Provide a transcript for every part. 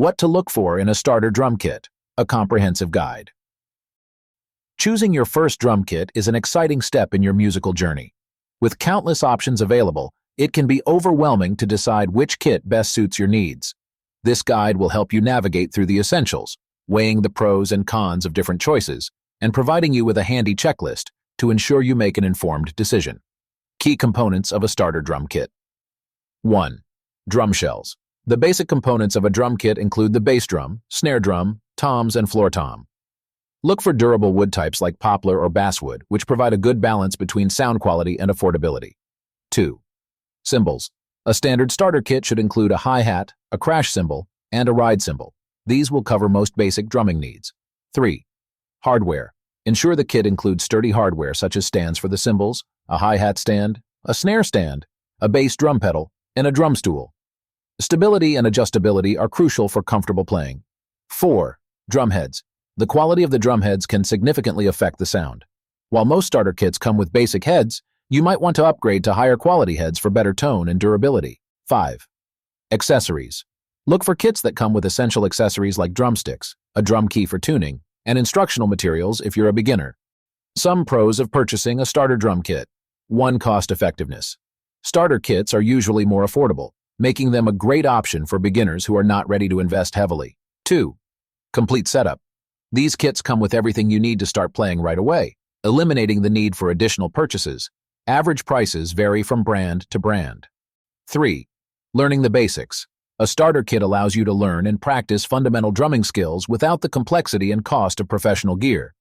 What to look for in a starter drum kit, a comprehensive guide. Choosing your first drum kit is an exciting step in your musical journey. With countless options available, it can be overwhelming to decide which kit best suits your needs. This guide will help you navigate through the essentials, weighing the pros and cons of different choices, and providing you with a handy checklist to ensure you make an informed decision. Key components of a starter drum kit. 1. Drum shells. The basic components of a drum kit include the bass drum, snare drum, toms, and floor tom. Look for durable wood types like poplar or basswood, which provide a good balance between sound quality and affordability. 2. Cymbals. A standard starter kit should include a hi-hat, a crash cymbal, and a ride cymbal. These will cover most basic drumming needs. 3. Hardware. Ensure the kit includes sturdy hardware such as stands for the cymbals, a hi-hat stand, a snare stand, a bass drum pedal, and a drum stool. Stability and adjustability are crucial for comfortable playing. 4. Drum heads. The quality of the drum heads can significantly affect the sound. While most starter kits come with basic heads, you might want to upgrade to higher quality heads for better tone and durability. 5. Accessories. Look for kits that come with essential accessories like drumsticks, a drum key for tuning, and instructional materials if you're a beginner. Some pros of purchasing a starter drum kit. 1. Cost-effectiveness. Starter kits are usually more affordable, making them a great option for beginners who are not ready to invest heavily. 2. Complete setup. These kits come with everything you need to start playing right away, eliminating the need for additional purchases. Average prices vary from brand to brand. 3. Learning the basics. A starter kit allows you to learn and practice fundamental drumming skills without the complexity and cost of professional gear.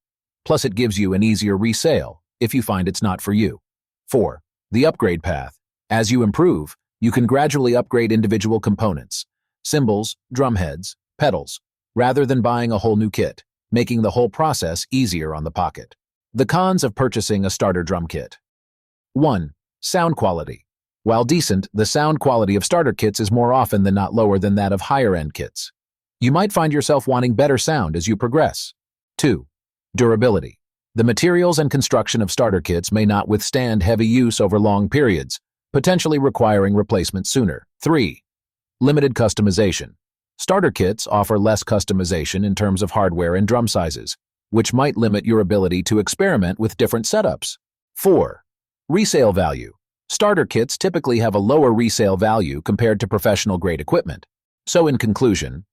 Plus, it gives you an easier resale if you find it's not for you. 4. The upgrade path. As you improve, you can gradually upgrade individual components, cymbals, drum heads, pedals, rather than buying a whole new kit, making the whole process easier on the pocket. The cons of purchasing a starter drum kit. 1. Sound quality. While decent, the sound quality of starter kits is more often than not lower than that of higher-end kits. You might find yourself wanting better sound as you progress. 2. Durability. The materials and construction of starter kits may not withstand heavy use over long periods, potentially requiring replacement sooner. 3. Limited customization. Starter kits offer less customization in terms of hardware and drum sizes, which might limit your ability to experiment with different setups. 4. Resale value. Starter kits typically have a lower resale value compared to professional-grade equipment. So in conclusion,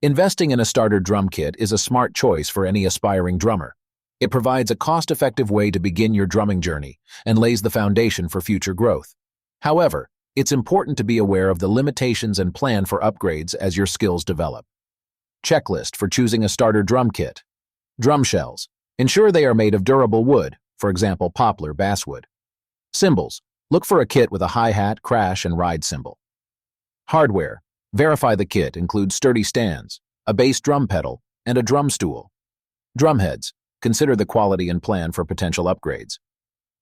investing in a starter drum kit is a smart choice for any aspiring drummer. It provides a cost-effective way to begin your drumming journey and lays the foundation for future growth. However, it's important to be aware of the limitations and plan for upgrades as your skills develop. Checklist for choosing a starter drum kit. Drum shells. Ensure they are made of durable wood, for example, poplar, basswood. Cymbals. Look for a kit with a hi-hat, crash, and ride cymbal. Hardware. Verify the kit includes sturdy stands, a bass drum pedal, and a drum stool. Drum heads. Consider the quality and plan for potential upgrades.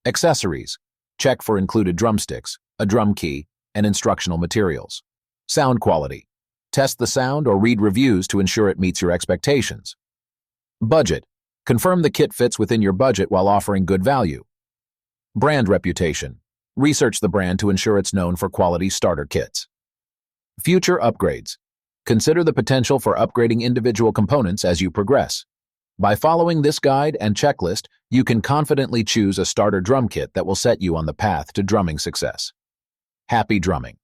Accessories. Check for included drumsticks, a drum key, and instructional materials. Sound quality. Test the sound or read reviews to ensure it meets your expectations. Budget. Confirm the kit fits within your budget while offering good value. Brand reputation. Research the brand to ensure it's known for quality starter kits. Future upgrades. Consider the potential for upgrading individual components as you progress. By following this guide and checklist, you can confidently choose a starter drum kit that will set you on the path to drumming success. Happy drumming!